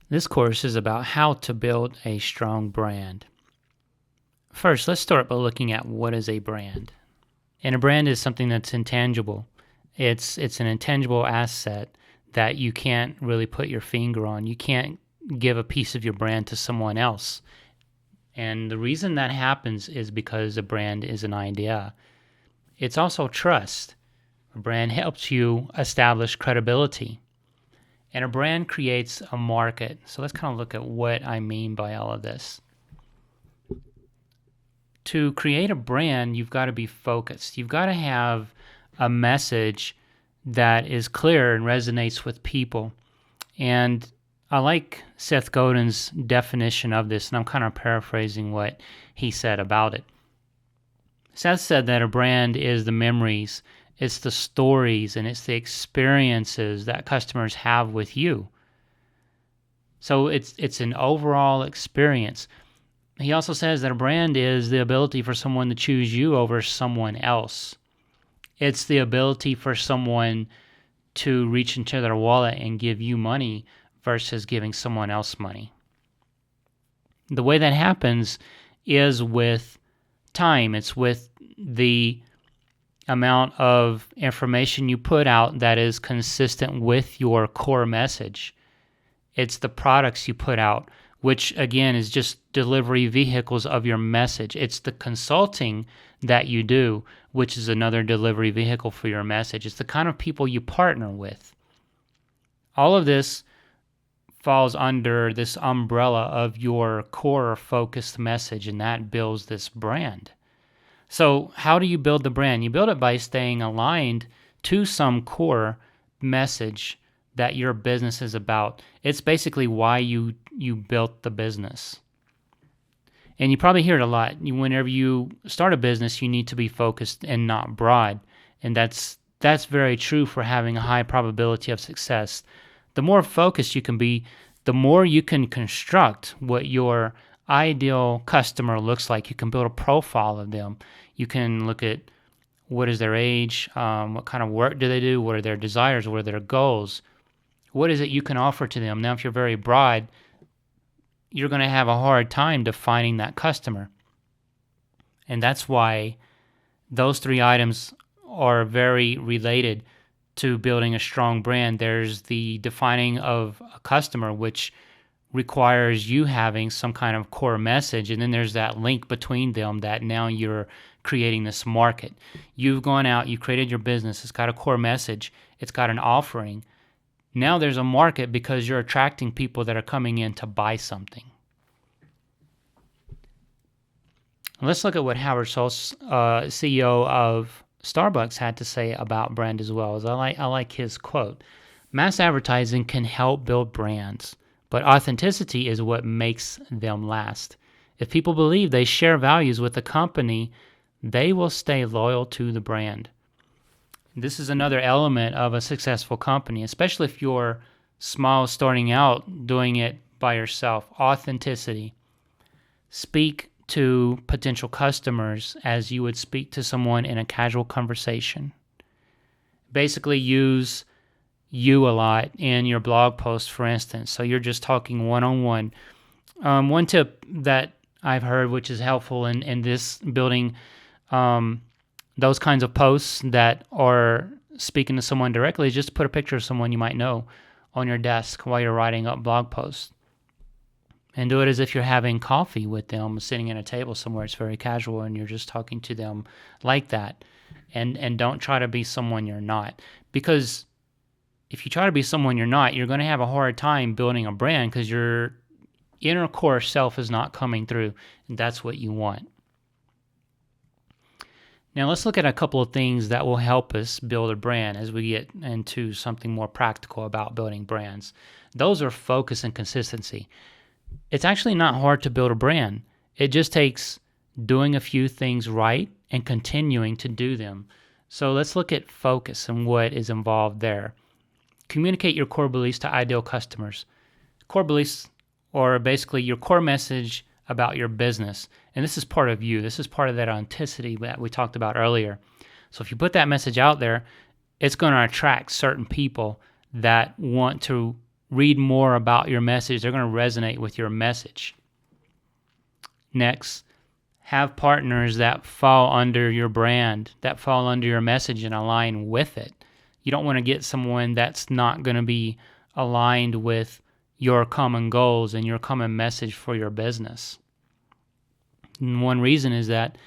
This course is about how to build a strong brand. First, let's start by looking at what is a brand. And a brand is something that's intangible. It's an intangible asset that you can't really put your finger on. You can't give a piece of your brand to someone else. And the reason that happens is because a brand is an idea. It's also trust. A brand helps you establish credibility. And a brand creates a market. So let's kind of look at what I mean by all of this. To create a brand, you've got to be focused. You've got to have a message that is clear and resonates with people. And I like Seth Godin's definition of this, and I'm kind of paraphrasing what he said about it. Seth said that a brand is the memories, it's the stories, and it's the experiences that customers have with you. So it's an overall experience. He also says that a brand is the ability for someone to choose you over someone else. It's the ability for someone to reach into their wallet and give you money versus giving someone else money. The way that happens is with time. It's with the amount of information you put out that is consistent with your core message. It's the products you put out, which again is just delivery vehicles of your message. It's the consulting that you do, which is another delivery vehicle for your message. It's the kind of people you partner with. All of this falls under this umbrella of your core focused message, and that builds this brand. So how do you build the brand? You build it by staying aligned to some core message that your business is about. It's basically why you built the business. And you probably hear it a lot. Whenever you start a business, you need to be focused and not broad. And that's very true for having a high probability of success. The more focused you can be, the more you can construct what your ideal customer looks like. You can build a profile of them. You can look at what is their age, what kind of work do they do, what are their desires, what are their goals, what is it you can offer to them. Now, if you're very broad, you're going to have a hard time defining that customer. And that's why those three items are very related to building a strong brand. There's the defining of a customer, which requires you having some kind of core message, and then there's that link between them that now you're creating this market. You've gone out, you created your business, it's got a core message, it's got an offering. Now there's a market because you're attracting people that are coming in to buy something. Let's look at what Howard Schultz, CEO of Starbucks, had to say about brand as well. I like his quote. Mass advertising can help build brands, but authenticity is what makes them last. If people believe they share values with the company, they will stay loyal to the brand. This is another element of a successful company, especially if you're small, starting out, doing it by yourself. Authenticity. Speak to potential customers as you would speak to someone in a casual conversation. Basically use you a lot in your blog post, for instance. So you're just talking one-on-one. One tip that I've heard, which is helpful in this building those kinds of posts that are speaking to someone directly, is just put a picture of someone you might know on your desk while you're writing up blog posts. And do it as if you're having coffee with them, sitting at a table somewhere. It's very casual, and you're just talking to them like that. And don't try to be someone you're not. Because if you try to be someone you're not, you're going to have a hard time building a brand because your inner core self is not coming through, and that's what you want. Now let's look at a couple of things that will help us build a brand as we get into something more practical about building brands. Those are focus and consistency. It's actually not hard to build a brand. It just takes doing a few things right and continuing to do them. So let's look at focus and what is involved there. Communicate your core beliefs to ideal customers. Core beliefs are basically your core message about your business. And this is part of you. This is part of that authenticity that we talked about earlier. So if you put that message out there, it's going to attract certain people that want to read more about your message. They're going to resonate with your message. Next, have partners that fall under your brand, that fall under your message and align with it. You don't want to get someone that's not going to be aligned with your common goals and your common message for your business. And one reason is that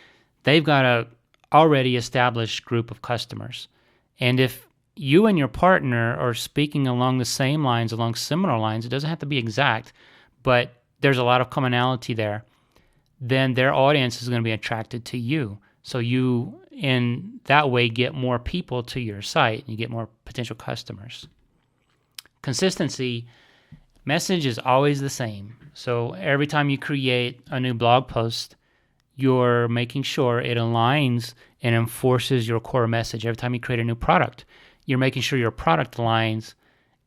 they've got a already established group of customers. And if you and your partner are speaking along the same lines, along similar lines, it doesn't have to be exact, but there's a lot of commonality there, then their audience is going to be attracted to you. So you, in that way, get more people to your site and you get more potential customers. Consistency, message is always the same. So every time you create a new blog post, you're making sure it aligns and enforces your core message. Every time you create a new product, you're making sure your product aligns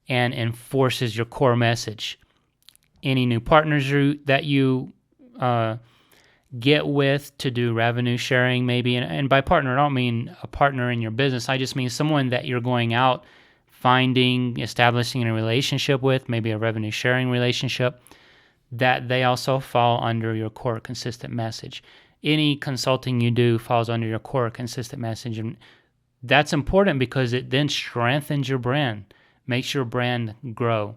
and enforces your core message. Any new partners that you get with to do revenue sharing maybe, and by partner, I don't mean a partner in your business. I just mean someone that you're going out, finding, establishing a relationship with, maybe a revenue sharing relationship, that they also fall under your core consistent message. Any consulting you do falls under your core consistent message, and that's important because it then strengthens your brand, makes your brand grow,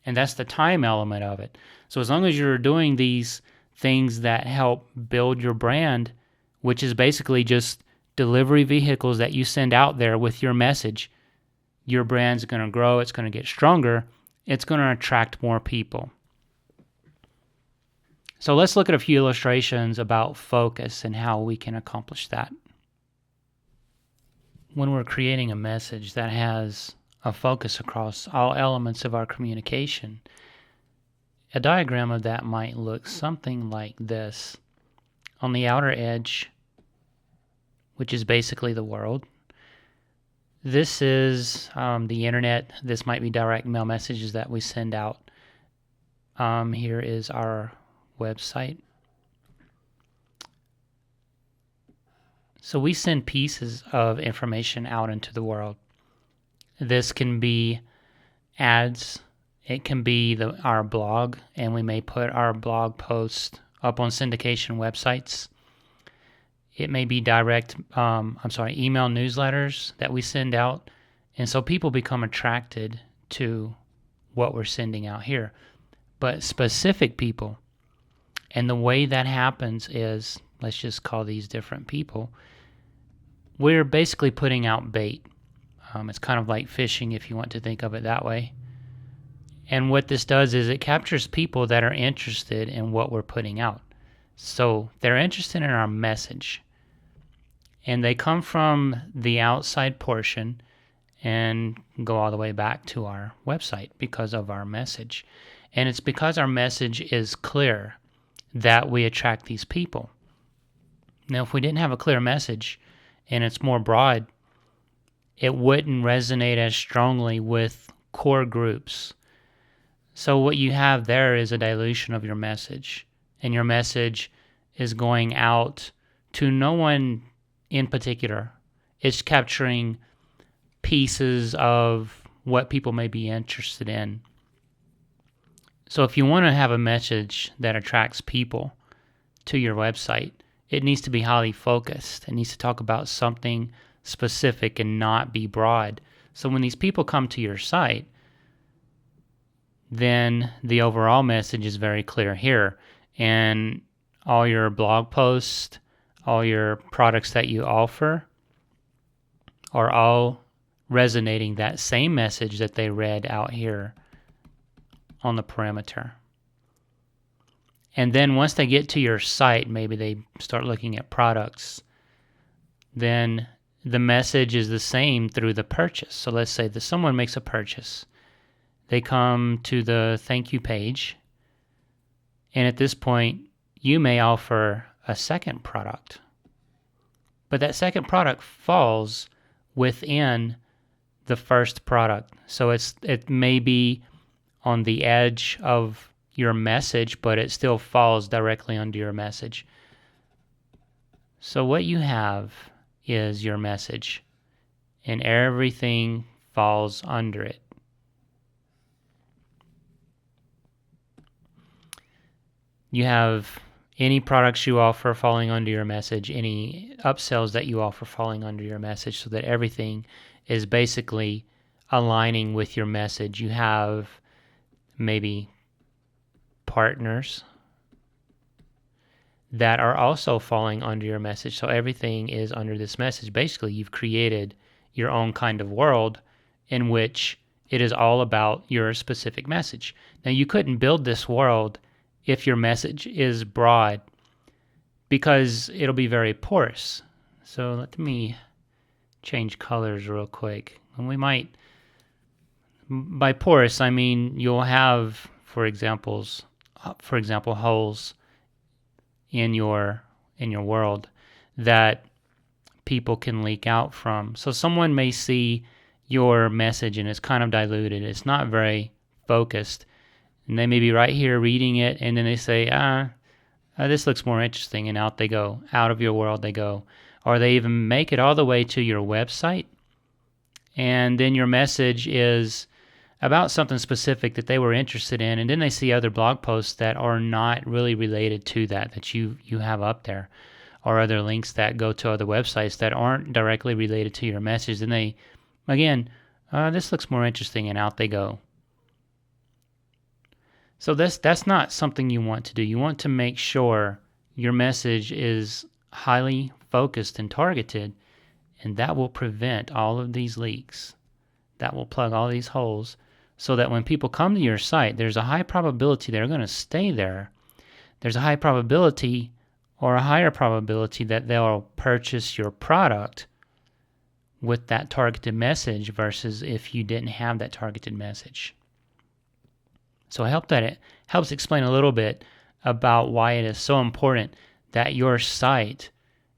and that's the time element of it. So as long as you're doing these things that help build your brand, which is basically just delivery vehicles that you send out there with your message, your brand's going to grow, it's going to get stronger, it's going to attract more people. So let's look at a few illustrations about focus and how we can accomplish that. When we're creating a message that has a focus across all elements of our communication, a diagram of that might look something like this. On the outer edge, which is basically the world, this is the internet. This might be direct mail messages that we send out. Here is our website. So we send pieces of information out into the world. This can be ads. It can be our blog, and we may put our blog post up on syndication websites. It may be email newsletters that we send out. And so people become attracted to what we're sending out here. But specific people, and the way that happens is, let's just call these different people, we're basically putting out bait. It's kind of like fishing if you want to think of it that way. And what this does is it captures people that are interested in what we're putting out. So they're interested in our message. And they come from the outside portion and go all the way back to our website because of our message. And it's because our message is clear that we attract these people. Now, if we didn't have a clear message and it's more broad, it wouldn't resonate as strongly with core groups. So what you have there is a dilution of your message, and your message is going out to no one in particular. It's capturing pieces of what people may be interested in. So if you want to have a message that attracts people to your website, it needs to be highly focused. It needs to talk about something specific and not be broad. So when these people come to your site, then the overall message is very clear here. And all your blog posts, all your products that you offer are all resonating that same message that they read out here on the perimeter. And then once they get to your site, maybe they start looking at products, then the message is the same through the purchase. So let's say that someone makes a purchase. They come to the thank you page, and at this point, you may offer a second product. But that second product falls within the first product. So it may be on the edge of your message, but it still falls directly under your message. So what you have is your message, and everything falls under it. You have any products you offer falling under your message, any upsells that you offer falling under your message, so that everything is basically aligning with your message. You have maybe partners that are also falling under your message. So everything is under this message. Basically, you've created your own kind of world in which it is all about your specific message. Now, you couldn't build this world if your message is broad, because it'll be very porous. So let me change colors real quick. And we might, by porous, I mean you'll have, for example, holes in your world that people can leak out from. So someone may see your message and it's kind of diluted. It's not very focused. And they may be right here reading it, and then they say, this looks more interesting, and out they go. Out of your world they go. Or they even make it all the way to your website, and then your message is about something specific that they were interested in, and then they see other blog posts that are not really related to that you have up there, or other links that go to other websites that aren't directly related to your message. And they, again, this looks more interesting, and out they go. So that's not something you want to do. You want to make sure your message is highly focused and targeted, and that will prevent all of these leaks. That will plug all these holes, so that when people come to your site, there's a high probability they're going to stay there. There's a high probability, or a higher probability, that they'll purchase your product with that targeted message versus if you didn't have that targeted message. So I hope that it helps explain a little bit about why it is so important that your site,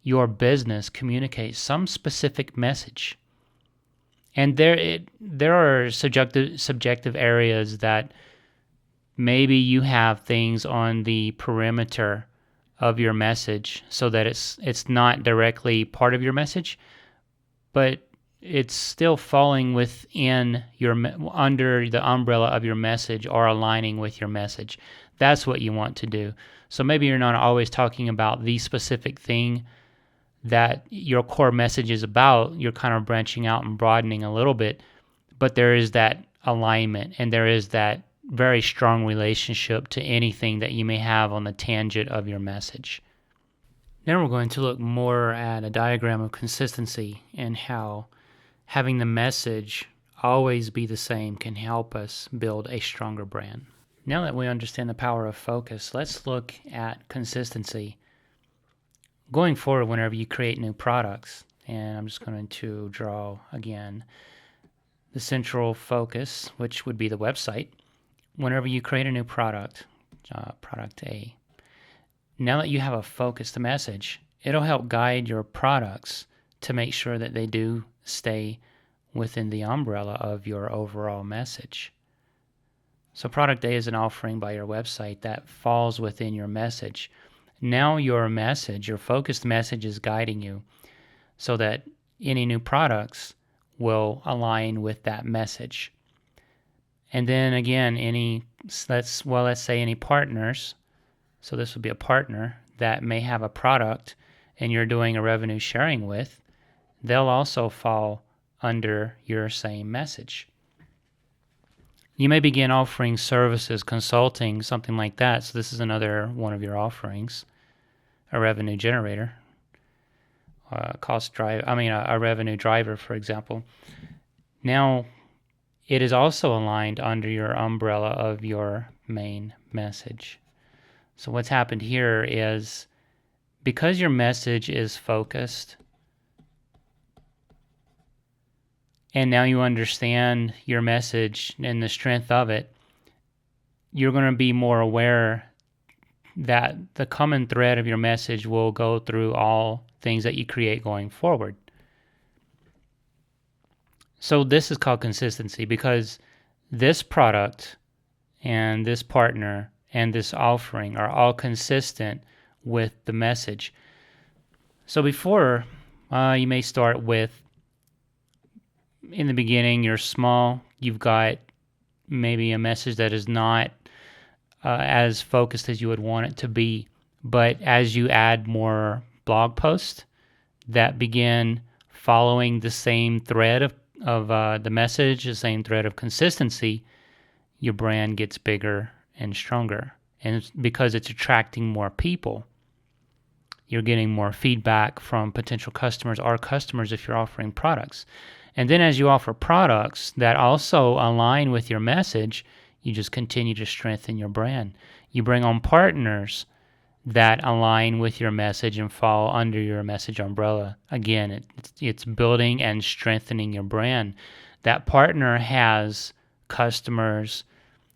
your business, communicates some specific message. And there are subjective areas that maybe you have things on the perimeter of your message so that it's not directly part of your message, but it's still falling within under the umbrella of your message, or aligning with your message. That's what you want to do. So maybe you're not always talking about the specific thing that your core message is about. You're kind of branching out and broadening a little bit, but there is that alignment, and there is that very strong relationship to anything that you may have on the tangent of your message. Now we're going to look more at a diagram of consistency, and how having the message always be the same can help us build a stronger brand. Now that we understand the power of focus, let's look at consistency. Going forward, whenever you create new products, and I'm just going to draw again the central focus, which would be the website. Whenever you create a new product, product A, now that you have a focused message, it'll help guide your products to make sure that they do stay within the umbrella of your overall message. So product A is an offering by your website that falls within your message. Now your message, your focused message, is guiding you so that any new products will align with that message. And then again, let's say any partners. So this would be a partner that may have a product and you're doing a revenue sharing with. They'll also fall under your same message. You may begin offering services, consulting, something like that. So this is another one of your offerings, a revenue generator, a revenue driver, for example. Now, it is also aligned under your umbrella of your main message. So what's happened here is, because your message is focused, and now you understand your message and the strength of it, you're going to be more aware that the common thread of your message will go through all things that you create going forward. So this is called consistency, because this product and this partner and this offering are all consistent with the message. So before, you may start with, in the beginning, you're small, you've got maybe a message that is not as focused as you would want it to be. But as you add more blog posts that begin following the same thread of the message, the same thread of consistency, your brand gets bigger and stronger. And it's because it's attracting more people. You're getting more feedback from potential customers or customers if you're offering products. And then as you offer products that also align with your message, you just continue to strengthen your brand. You bring on partners that align with your message and fall under your message umbrella. Again, it's building and strengthening your brand. That partner has customers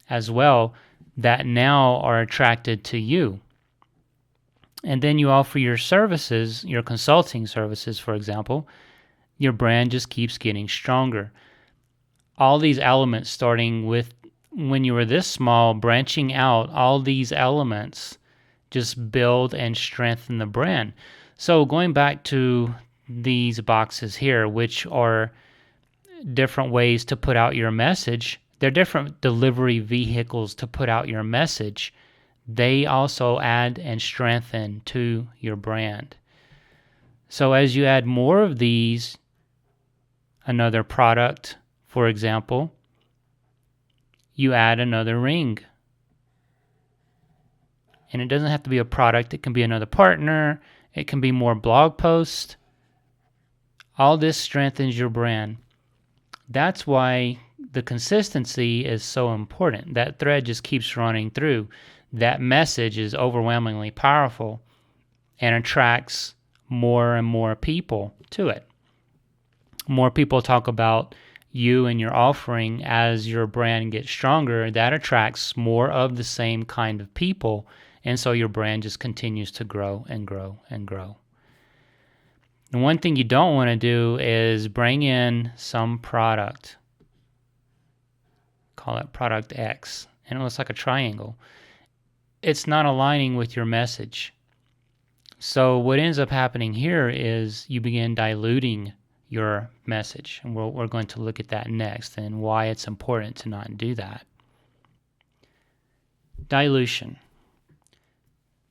as well that now are attracted to you. And then you offer your services, your consulting services, for example, your brand just keeps getting stronger. All these elements, starting with when you were this small, branching out, all these elements just build and strengthen the brand. So going back to these boxes here, which are different ways to put out your message, they're different delivery vehicles to put out your message. They also add and strengthen to your brand. So as you add more of these, another product, for example, you add another ring. And it doesn't have to be a product. It can be another partner. It can be more blog posts. All this strengthens your brand. That's why the consistency is so important. That thread just keeps running through. That message is overwhelmingly powerful and attracts more and more people to it. More people talk about you and your offering as your brand gets stronger. That attracts more of the same kind of people. And so your brand just continues to grow and grow and grow. And one thing you don't want to do is bring in some product. Call it product X. And it looks like a triangle. It's not aligning with your message. So what ends up happening here is you begin diluting your message. And we're going to look at that next and why it's important to not do that. Dilution.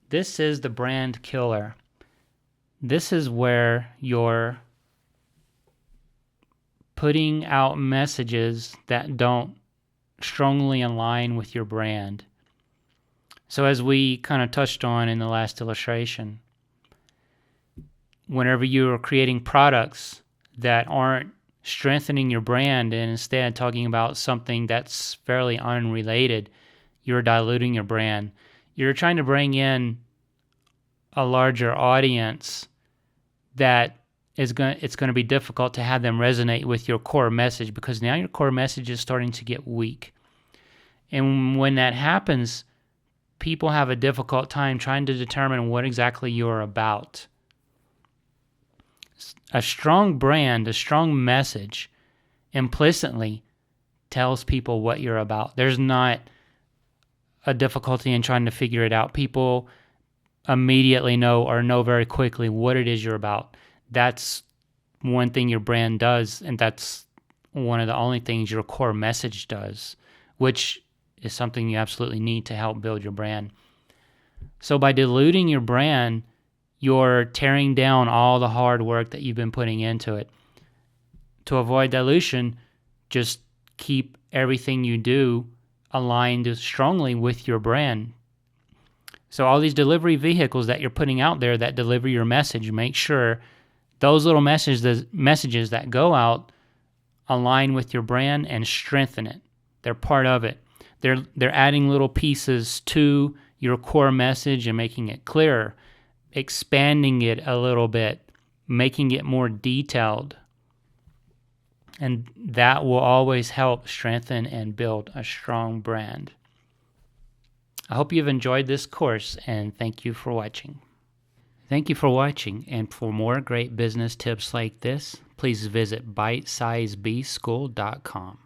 This is the brand killer. This is where you're putting out messages that don't strongly align with your brand. So as we kind of touched on in the last illustration, whenever you are creating products that aren't strengthening your brand and instead talking about something that's fairly unrelated, you're diluting your brand. You're trying to bring in a larger audience that it's going to be difficult to have them resonate with your core message, because now your core message is starting to get weak. And when that happens, people have a difficult time trying to determine what exactly you're about. A strong brand, a strong message implicitly tells people what you're about. There's not a difficulty in trying to figure it out. People immediately know or know very quickly what it is you're about. That's one thing your brand does, and that's one of the only things your core message does, which is something you absolutely need to help build your brand. So by diluting your brand, you're tearing down all the hard work that you've been putting into it. To avoid dilution, just keep everything you do aligned strongly with your brand. So all these delivery vehicles that you're putting out there that deliver your message, make sure those little messages that go out align with your brand and strengthen it. They're part of it. They're adding little pieces to your core message and making it clearer, expanding it a little bit, making it more detailed. And that will always help strengthen and build a strong brand. I hope you've enjoyed this course, and thank you for watching. Thank you for watching, and for more great business tips like this, please visit bitesizebschool.com.